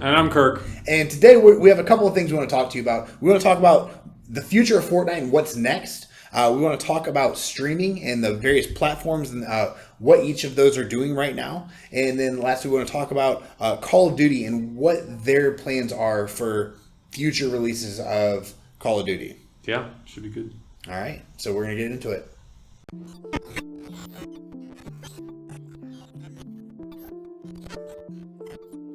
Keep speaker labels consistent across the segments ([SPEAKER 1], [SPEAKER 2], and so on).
[SPEAKER 1] And I'm Kirk.
[SPEAKER 2] And today we have a couple of things we want to talk to you about. We want to talk about the future of Fortnite and what's next. We want to talk about streaming and the various platforms and what each of those are doing right now. And then lastly, we want to talk about Call of Duty and what their plans are for future releases of Call of Duty.
[SPEAKER 1] Yeah, should be good.
[SPEAKER 2] All right, so we're going to get into it.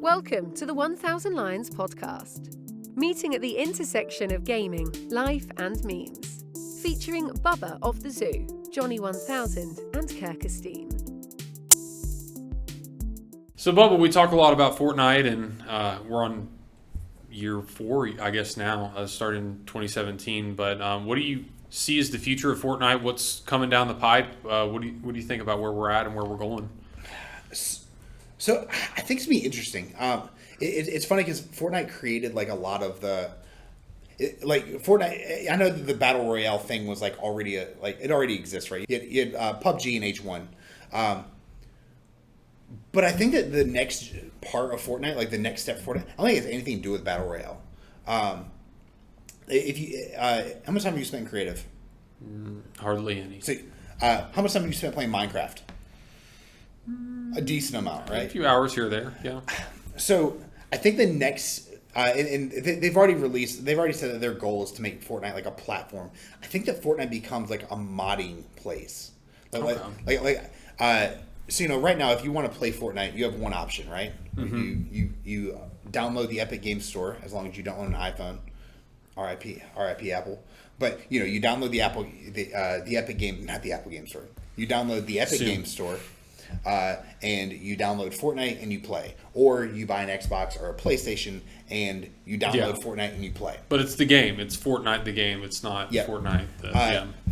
[SPEAKER 3] Welcome to the 1000 Lions podcast, meeting at the intersection of gaming, life and memes, featuring Bubba of the Zew, Johnny 1000 and Kerasteen.
[SPEAKER 1] So Bubba, we talk a lot about Fortnite and we're on year 4, I guess now, started in 2017, but what do you see as the future of Fortnite? What's coming down the pipe? What do you think about where we're at and where we're going?
[SPEAKER 2] So I think it's going to be interesting. It's funny because Fortnite created like a lot of Fortnite. I know that the Battle Royale thing was like already it already exists, right? You had PUBG and H1. But I think that the next part of Fortnite, like the next step for Fortnite, I don't think it has anything to do with Battle Royale. If you, how much time have you spent in creative?
[SPEAKER 1] Hardly any.
[SPEAKER 2] So, how much time have you spent playing Minecraft? A decent amount, right?
[SPEAKER 1] A few hours here or there, yeah.
[SPEAKER 2] So I think the next, and they've already said that their goal is to make Fortnite like a platform. I think that Fortnite becomes like a modding place. So right now, if you want to play Fortnite, you have one option, right? Mm-hmm. You download the Epic Games Store as long as you don't own an iPhone. RIP Apple. But you download the Epic Game, not the Apple Game Store. You download the Epic Games Store. And you download Fortnite and you play, or you buy an Xbox or a PlayStation and you download Fortnite and you play.
[SPEAKER 1] But it's the game. It's Fortnite the game. It's not Fortnite.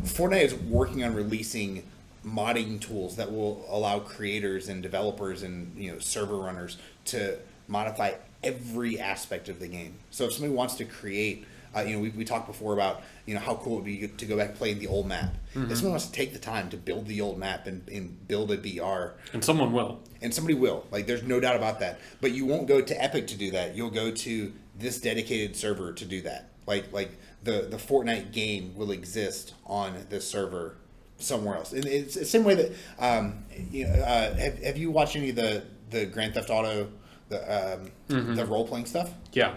[SPEAKER 2] Fortnite is working on releasing modding tools that will allow creators and developers and server runners to modify every aspect of the game. So if somebody wants to create, we talked before about how cool it would be to go back and play the old map. Mm-hmm. If someone wants to take the time to build the old map and build a BR,
[SPEAKER 1] and someone will,
[SPEAKER 2] and somebody will, like there's no doubt about that. But you won't go to Epic to do that. You'll go to this dedicated server to do that. Like the Fortnite game will exist on this server somewhere else. And it's the same way that have you watched any of the Grand Theft Auto the role playing stuff?
[SPEAKER 1] Yeah.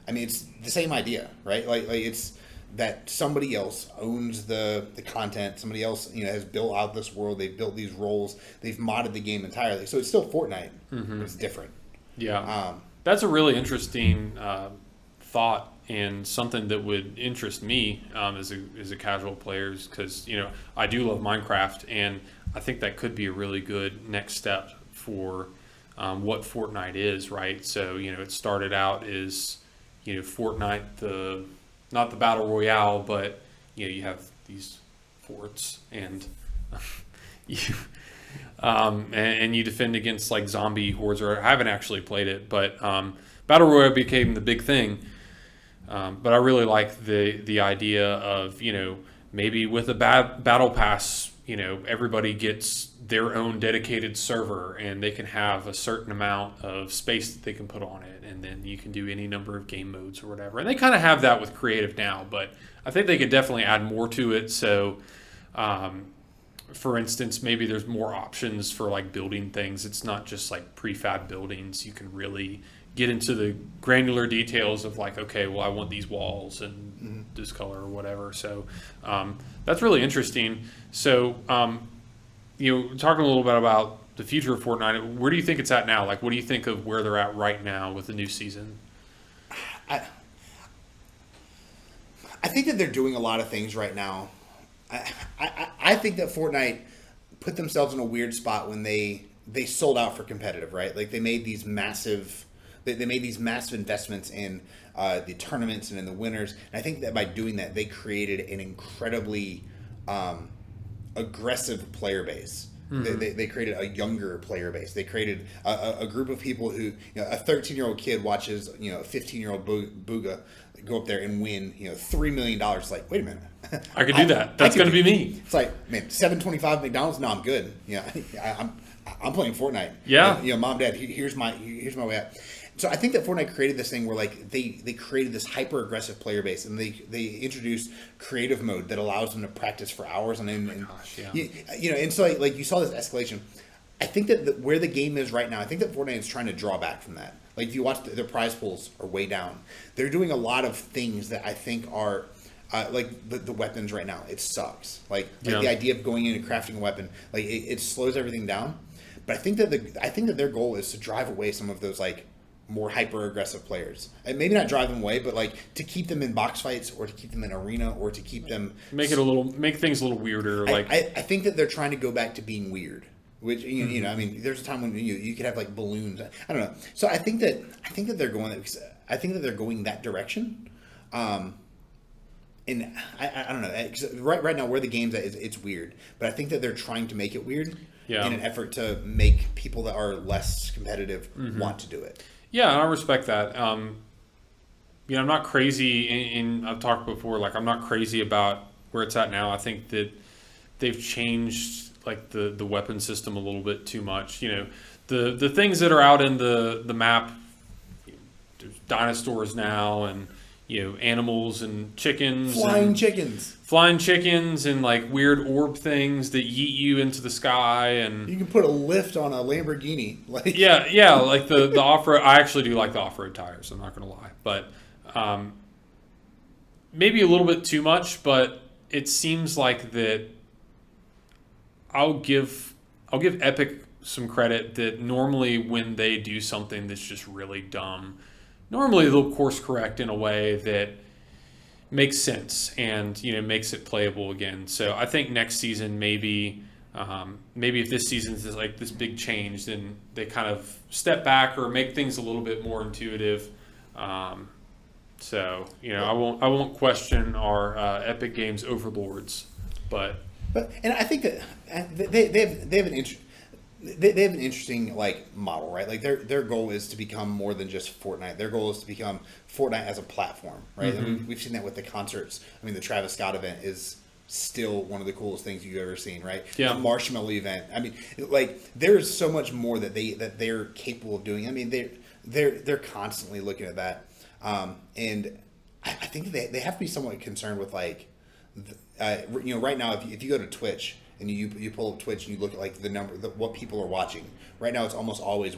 [SPEAKER 2] I mean, it's the same idea, right? Like it's that somebody else owns the content. Somebody else, has built out this world. They've built these roles. They've modded the game entirely. So it's still Fortnite. Mm-hmm. It's different.
[SPEAKER 1] Yeah. That's a really interesting thought and something that would interest me as a casual player, because I do love Minecraft, and I think that could be a really good next step for what Fortnite is, right? So it started out as Fortnite, not the Battle Royale, but you have these forts and and you defend against like zombie hordes. Or I haven't actually played it, but Battle Royale became the big thing. But I really like the idea of maybe with a battle pass, everybody gets their own dedicated server and they can have a certain amount of space that they can put on it, and then you can do any number of game modes or whatever. And they kind of have that with creative now, but I think they could definitely add more to it. So for instance, maybe there's more options for like building things. It's not just like prefab buildings. You can really get into the granular details of like, okay, well, I want these walls and this color or whatever. So that's really interesting. So talking a little bit about the future of Fortnite, where do you think it's at now? Like, what do you think of where they're at right now with the new season?
[SPEAKER 2] I think that they're doing a lot of things right now. I think that Fortnite put themselves in a weird spot when they sold out for competitive, right? Like they made these massive investments in the tournaments and in the winners. And I think that by doing that, they created an incredibly aggressive player base. Mm-hmm. They created a younger player base. They created a group of people who, a 13-year-old kid watches, a 15-year-old Booga go up there and win, $3 million. It's like, wait a minute.
[SPEAKER 1] I could do that. That's going to be me.
[SPEAKER 2] It's like, man, $7.25 McDonald's. No, I'm good. I'm playing Fortnite.
[SPEAKER 1] Yeah.
[SPEAKER 2] Mom, Dad, here's my way out. So I think that Fortnite created this thing where like they created this hyper aggressive player base, and they introduced creative mode that allows them to practice for hours and and so like you saw this escalation. I think that where the game is right now, I think that Fortnite is trying to draw back from that. Like if you watch their prize pools are way down. They're doing a lot of things that I think are like the weapons right now. It sucks. Like the idea of going in and crafting a weapon, like it slows everything down. But I think that their goal is to drive away some of those like more hyper aggressive players, and maybe not drive them away, but like to keep them in box fights or to keep them in arena or to keep them
[SPEAKER 1] make things a little weirder.
[SPEAKER 2] I think that they're trying to go back to being weird, which you know, I mean, there's a time when you could have like balloons. I don't know. So I think that they're going that direction. And I don't know. Right now, where the game's at, it's weird. But I think that they're trying to make it weird in an effort to make people that are less competitive want to do it.
[SPEAKER 1] Yeah, and I respect that. I'm not crazy. I've talked before. Like, I'm not crazy about where it's at now. I think that they've changed like the weapon system a little bit too much. You know, the things that are out in the map. There's dinosaurs now, and animals and chickens, flying chickens, and like weird orb things that yeet you into the sky, and
[SPEAKER 2] you can put a lift on a Lamborghini. Like
[SPEAKER 1] like the off-road. I actually do like the off-road tires. I'm not going to lie, but maybe a little bit too much. But it seems like that. I'll give Epic some credit that normally when they do something that's just really dumb, normally they'll course correct in a way that makes sense and makes it playable again. So I think next season maybe if this season is like this big change, then they kind of step back or make things a little bit more intuitive. So I won't question our Epic Games overlords, but
[SPEAKER 2] and I think that they have an interesting like model, right? Like their goal is to become more than just Fortnite. Their goal is to become Fortnite as a platform, right?
[SPEAKER 1] Mm-hmm.
[SPEAKER 2] And we've seen that with the concerts. I mean, the Travis Scott event is still one of the coolest things you've ever seen, right?
[SPEAKER 1] Yeah.
[SPEAKER 2] The Marshmallow event. I mean, like there's so much more that they're capable of doing. I mean, they're constantly looking at that, and I think they have to be somewhat concerned with like, right now if you go to Twitch. And you pull up Twitch and you look at like the number, what people are watching. Right now, it's almost always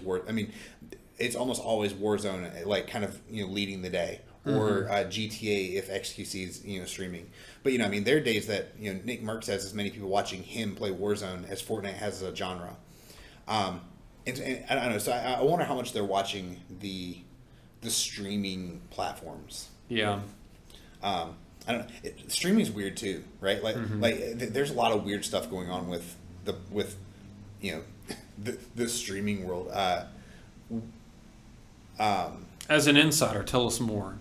[SPEAKER 2] it's almost always Warzone, like kind of leading the day, or GTA if XQC's streaming. But there are days that Nick Merckx has as many people watching him play Warzone as Fortnite has as a genre. And I don't know. So I wonder how much they're watching the streaming platforms.
[SPEAKER 1] Yeah.
[SPEAKER 2] I don't know. Streaming's weird too, right? Like, there's a lot of weird stuff going on with the streaming world.
[SPEAKER 1] As an insider, tell us more.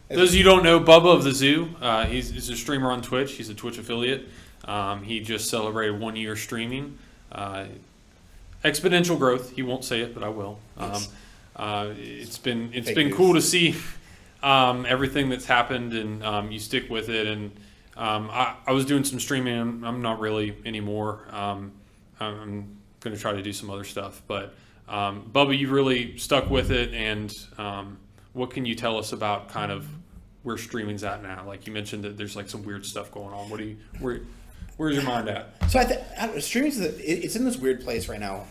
[SPEAKER 1] Those of you who don't know, Bubba of the Zew, he's a streamer on Twitch. He's a Twitch affiliate. He just celebrated 1 year streaming. Exponential growth. He won't say it, but I will. It's been cool to see. Everything that's happened, and you stick with it. And I was doing some streaming. I'm not really anymore. I'm going to try to do some other stuff. But Bubba, you really stuck with it. And what can you tell us about kind of where streaming's at now? Like you mentioned that there's like some weird stuff going on. Where's your mind at? So
[SPEAKER 2] streaming's it's in this weird place right now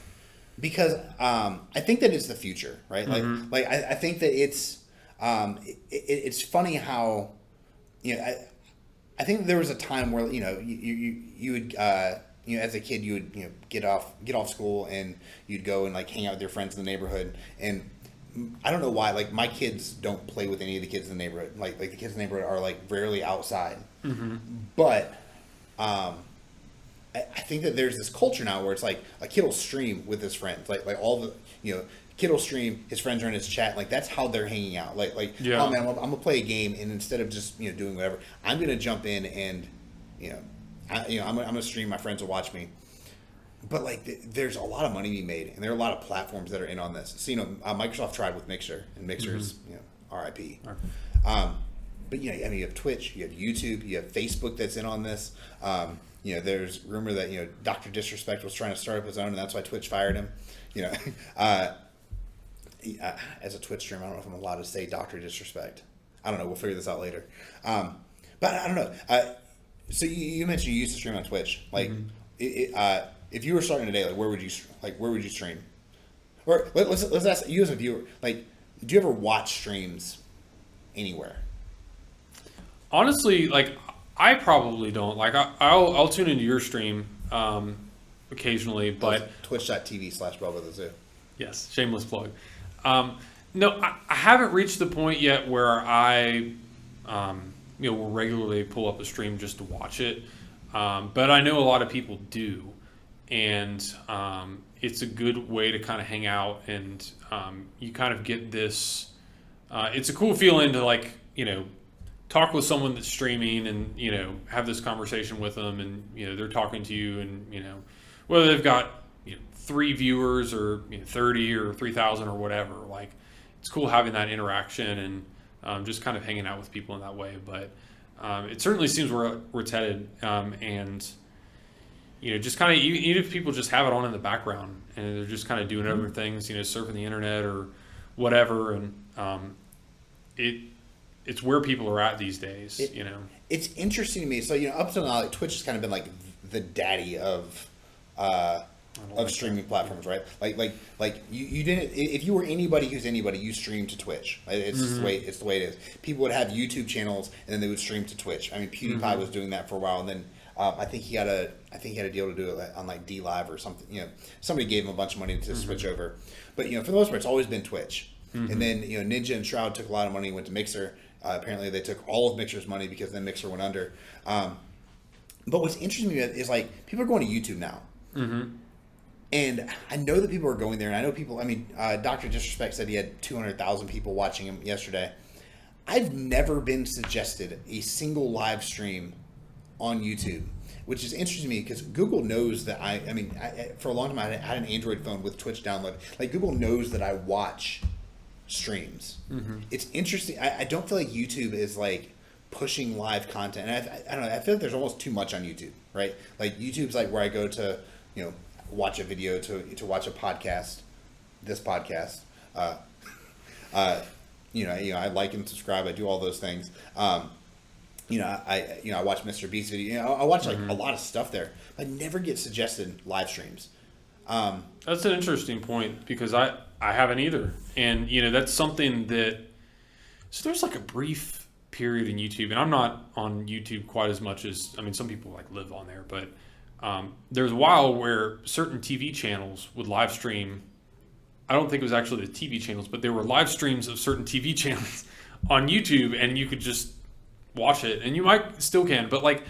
[SPEAKER 2] because I think that it's the future, right? Like I think that it's. It's funny how, I think there was a time where you would as a kid you would get off school and you'd go and like hang out with your friends in the neighborhood, and I don't know why, like my kids don't play with any of the kids in the neighborhood. Like the kids in the neighborhood are like rarely outside, but I think that there's this culture now where it's like a kid will stream with his friends, like all the kid will stream, his friends are in his chat, like that's how they're hanging out. Oh man, I'm gonna play a game, and instead of just doing whatever, I'm gonna jump in and I'm gonna stream. My friends will watch me. But like, there's a lot of money to be made, and there are a lot of platforms that are in on this. So Microsoft tried with Mixer, and Mixer's RIP. But you have Twitch, you have YouTube, you have Facebook that's in on this. There's rumor that Dr. Disrespect was trying to start up his own, and that's why Twitch fired him. as a Twitch streamer, I don't know if I'm allowed to say Doctor Disrespect. I don't know. We'll figure this out later. But I don't know. So you mentioned you used to stream on Twitch. Like, if you were starting today, like where would you stream? Or let's ask you as a viewer. Like, do you ever watch streams anywhere?
[SPEAKER 1] Honestly, like I probably don't. Like I'll tune into your stream occasionally, but
[SPEAKER 2] Twitch.tv/Bubba the Zew.
[SPEAKER 1] Yes, shameless plug. No, I haven't reached the point yet where I will regularly pull up a stream just to watch it. But I know a lot of people do, and it's a good way to kind of hang out, and you kind of get this. It's a cool feeling to talk with someone that's streaming and have this conversation with them, and they're talking to you, and whether they've got 3 viewers or 30 or 3,000 or whatever. Like, it's cool having that interaction and just kind of hanging out with people in that way. But it certainly seems where it's headed, and just kind of even if people just have it on in the background and they're just kind of doing other things, surfing the internet or whatever, and it's where people are at these days.
[SPEAKER 2] It's interesting to me. So up till now, Twitch has kind of been like the daddy of streaming platforms, right? Like you didn't. If you were anybody who's anybody, you streamed to Twitch. It's just the way it is. People would have YouTube channels and then they would stream to Twitch. I mean, PewDiePie was doing that for a while, and then I think he had a deal to do it on like D Live or something. Somebody gave him a bunch of money to switch over. But for the most part, it's always been Twitch. And then Ninja and Shroud took a lot of money and went to Mixer. Apparently, they took all of Mixer's money because then Mixer went under. But what's interesting to me is like people are going to YouTube now. And I know that people are going there, and I know people. I mean, Dr. Disrespect said he had 200,000 people watching him yesterday. I've never been suggested a single live stream on YouTube, which is interesting to me because Google knows that I mean, for a long time I had an Android phone with Twitch downloaded. Like, Google knows that I watch streams. It's interesting. I don't feel like YouTube is like pushing live content. And I don't know. I feel like there's almost too much on YouTube, right? Like, YouTube's like where I go to, watch a video, to watch a podcast, this podcast. I like and subscribe. I do all those things. I watch Mr. Beast video. I watch like a lot of stuff there. I never get suggested live streams.
[SPEAKER 1] That's an interesting point because I haven't either. And, that's something that, so there's like a brief period in YouTube, and I'm not on YouTube quite as much as, some people like live on there, but there's a while where certain TV channels would live stream. I don't think it was actually the TV channels, but there were live streams of certain TV channels on YouTube, and you could just watch it, and you might still can, but like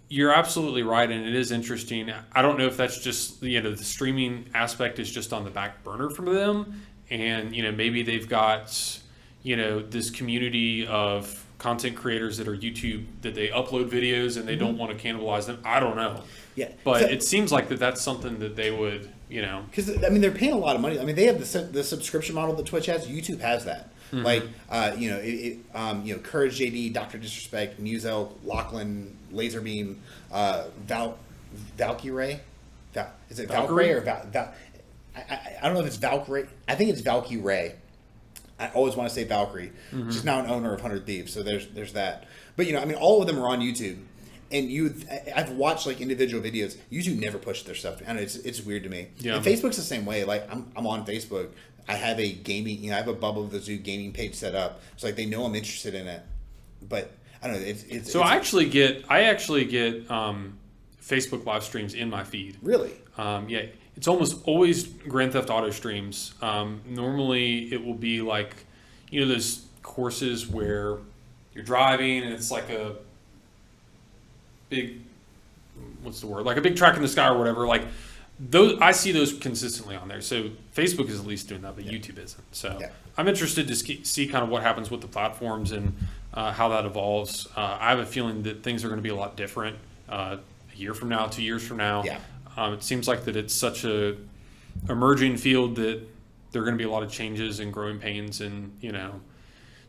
[SPEAKER 1] you're absolutely right, and it is interesting. I don't know if that's just the streaming aspect is just on the back burner for them, and maybe they've got this community of content creators that are YouTube that they upload videos and they don't want to cannibalize them. I don't know.
[SPEAKER 2] Yeah,
[SPEAKER 1] but it seems like that's something that they would
[SPEAKER 2] because they're paying a lot of money. They have the subscription model that Twitch has. YouTube has that. Like Courage JD, Dr. Disrespect, Muzel, Lachlan, Laserbeam, Valkyrie. Is it Valkyrie or Val? I don't know if it's Valkyrie. I think it's Valkyrie. I always want to say Valkyrie. She's now an owner of 100 Thieves, so there's that. But all of them are on YouTube, and I've watched like individual videos. YouTube never pushed their stuff, and it's weird to me. Yeah. And Facebook's the same way. Like I'm on Facebook. I have a gaming, I have a Bubba the Zew gaming page set up. So like they know I'm interested in it, but I don't know.
[SPEAKER 1] I actually get Facebook live streams in my feed.
[SPEAKER 2] Really?
[SPEAKER 1] Yeah. It's almost always Grand Theft Auto streams. Normally it will be like, those courses where you're driving and it's like a big, like a big track in the sky or whatever. Like those, I see those consistently on there. So Facebook is at least doing that, but YouTube isn't. So I'm interested to see kind of what happens with the platforms and how that evolves. I have a feeling that things are going to be a lot different a year from now, 2 years from now.
[SPEAKER 2] Yeah.
[SPEAKER 1] It seems like that it's such a emerging field that there are going to be a lot of changes and growing pains, and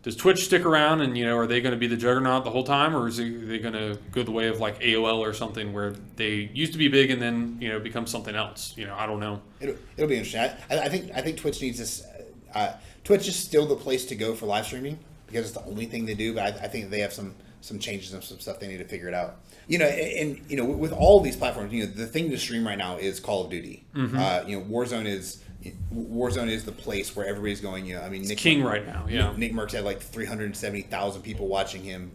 [SPEAKER 1] does Twitch stick around, and are they going to be the juggernaut the whole time, or are they going to go the way of like AOL or something where they used to be big and then become something else? I don't know.
[SPEAKER 2] It'll be interesting. I think Twitch needs this. Twitch is still the place to go for live streaming because it's the only thing they do. But I think they have some changes and some stuff they need to figure it out. With all of these platforms, the thing to stream right now is Call of Duty. Warzone is the place where everybody's going. Nick
[SPEAKER 1] king right now. Yeah,
[SPEAKER 2] Nick Merckx had like 370,000 people watching him.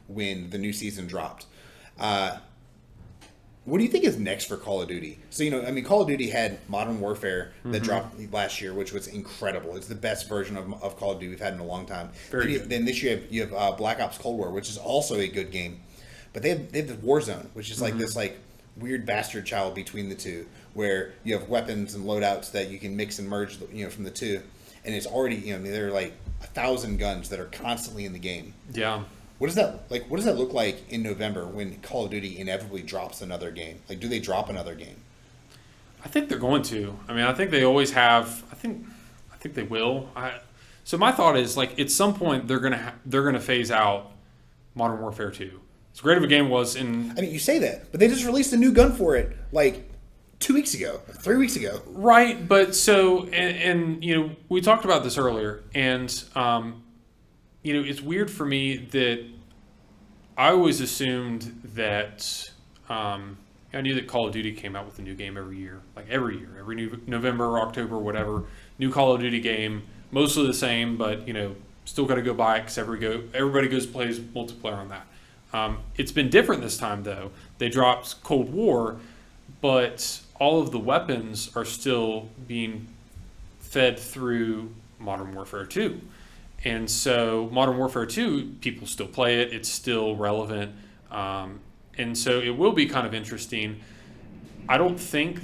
[SPEAKER 2] When the new season dropped. What do you think is next for Call of Duty? So, Call of Duty had Modern Warfare that dropped last year, which was incredible. It's the best version of Call of Duty we've had in a long time. Then this year you have Black Ops Cold War, which is also a good game. But they have the Warzone, which is like this like weird bastard child between the two, where you have weapons and loadouts that you can mix and merge, from the two. And it's already, there are like 1,000 guns that are constantly in the game.
[SPEAKER 1] Yeah.
[SPEAKER 2] What does that look like in November when Call of Duty inevitably drops another game? Like, do they drop another game?
[SPEAKER 1] I think they're going to. I think they always have. I think they will. So my thought is, like, at some point they're gonna phase out Modern Warfare 2. As great of a game was in.
[SPEAKER 2] You say that, but they just released a new gun for it like 2 weeks ago, 3 weeks ago.
[SPEAKER 1] Right, but so and we talked about this earlier, and it's weird for me that I always assumed that I knew that Call of Duty came out with a new game every year, every new November, October, whatever, new Call of Duty game, mostly the same, but still got to go buy it because everybody goes plays multiplayer on that. It's been different this time though. They dropped Cold War, but all of the weapons are still being fed through Modern Warfare 2. And so Modern Warfare 2, people still play it. It's still relevant. And so it will be kind of interesting. I think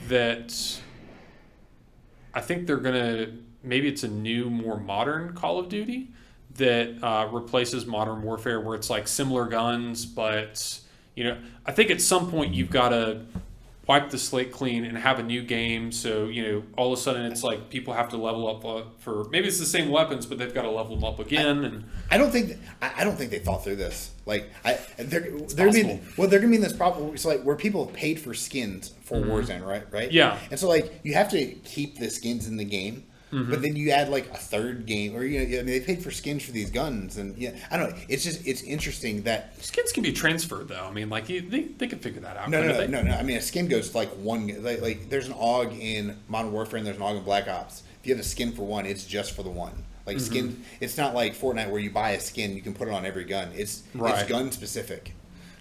[SPEAKER 1] they're going to, maybe it's a new, more modern Call of Duty that replaces Modern Warfare, where it's like similar guns, but, I think at some point you've got to wipe the slate clean and have a new game. So, all of a sudden it's like people have to level up for, maybe it's the same weapons, but they've got to level them up again. I don't think
[SPEAKER 2] they thought through this. They're going to be in this problem. It's like where people have paid for skins for Warzone, right?
[SPEAKER 1] Yeah.
[SPEAKER 2] And so you have to keep the skins in the game. But then you add a third game, or they paid for skins for these guns, and I don't know. It's interesting that
[SPEAKER 1] skins can be transferred though. They can figure that out.
[SPEAKER 2] No. A skin goes to one. There's an AUG in Modern Warfare and there's an AUG in Black Ops. If you have a skin for one, it's just for the one. Skin. It's not like Fortnite where you buy a skin, you can put it on every gun. It's gun specific.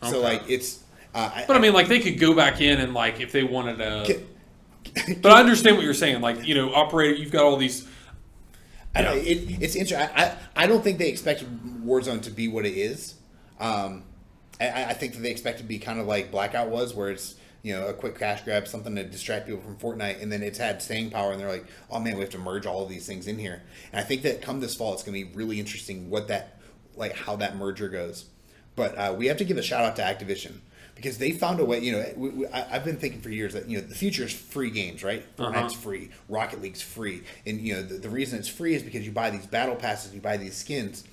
[SPEAKER 2] Okay. So it's.
[SPEAKER 1] But they could go back in and if they wanted to. But I understand what you're saying. Operator, you've got all these.
[SPEAKER 2] I know it's interesting. I don't think they expected Warzone to be what it is. I think that they expect it to be kind of like Blackout was, where it's a quick cash grab, something to distract people from Fortnite, and then it's had staying power. And they're like, oh man, we have to merge all of these things in here. And I think that come this fall, it's going to be really interesting how that merger goes. But we have to give a shout out to Activision. Because they found a way, I've been thinking for years that, the future is free games, right? Fortnite's free, Rocket League's free. And, the reason it's free is because you buy these battle passes, you buy these skins.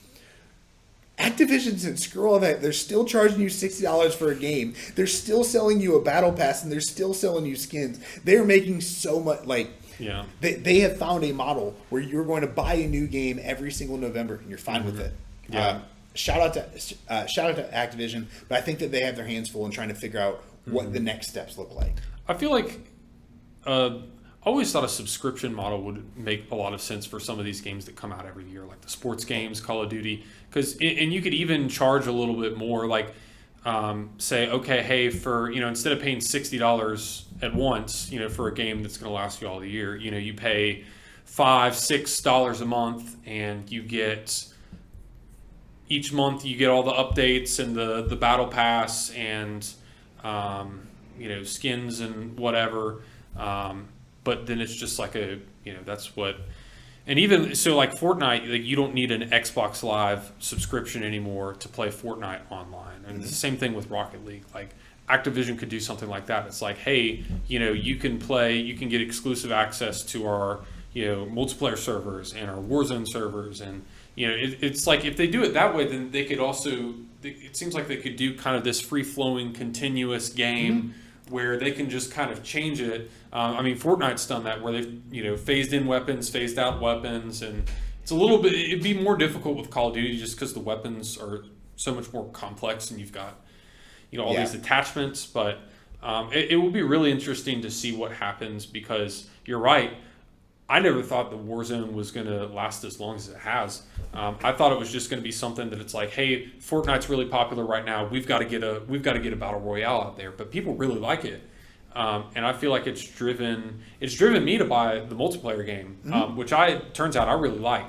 [SPEAKER 2] Activision said, screw all that. They're still charging you $60 for a game. They're still selling you a battle pass, and they're still selling you skins. They're making so much,
[SPEAKER 1] yeah.
[SPEAKER 2] They have found a model where you're going to buy a new game every single November, and you're fine with it.
[SPEAKER 1] Yeah.
[SPEAKER 2] Shout out to Activision, but I think that they have their hands full in trying to figure out what the next steps look like.
[SPEAKER 1] I feel like I always thought a subscription model would make a lot of sense for some of these games that come out every year, like the sports games, Call of Duty, and you could even charge a little bit more, say, okay, hey, for instead of paying $60 at once, for a game that's going to last you all the year, you pay $5-6 a month, and you get. Each month you get all the updates and the battle pass and skins and whatever, but then it's just that's what. And even so, Fortnite, you don't need an Xbox Live subscription anymore to play Fortnite online. And it's the same thing with Rocket League. Activision could do something like that. It's hey, you can get exclusive access to our multiplayer servers and our Warzone servers, and it's like if they do it that way, then they could also. It seems like they could do kind of this free flowing, continuous game where they can just kind of change it. I mean, Fortnite's done that where they've phased in weapons, phased out weapons, and it's a little bit. It'd be more difficult with Call of Duty just because the weapons are so much more complex, and you've got all these attachments. But it will be really interesting to see what happens, because you're right. I never thought the Warzone was going to last as long as it has. I thought it was just going to be something that it's like, hey, Fortnite's really popular right now. We've got to get a battle royale out there, but people really like it, and I feel like it's driven me to buy the multiplayer game, which turns out I really like.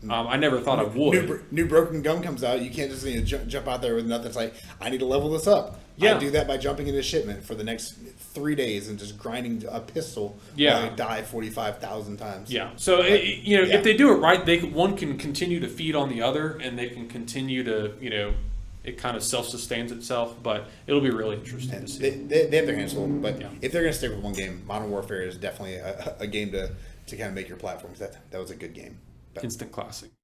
[SPEAKER 1] I never thought I would.
[SPEAKER 2] New Broken Gun comes out. You can't just jump out there with nothing. It's like, I need to level this up.
[SPEAKER 1] Yeah.
[SPEAKER 2] I do that by jumping into shipment for the next 3 days and just grinding a pistol while I die 45,000 times.
[SPEAKER 1] Yeah. So, if they do it right, one can continue to feed on the other, and they can continue to, it kind of self-sustains itself. But it'll be really interesting to see.
[SPEAKER 2] They have their hands full. But if they're going to stick with one game, Modern Warfare is definitely a game to kind of make your platform. That was a good game.
[SPEAKER 1] Instant classic.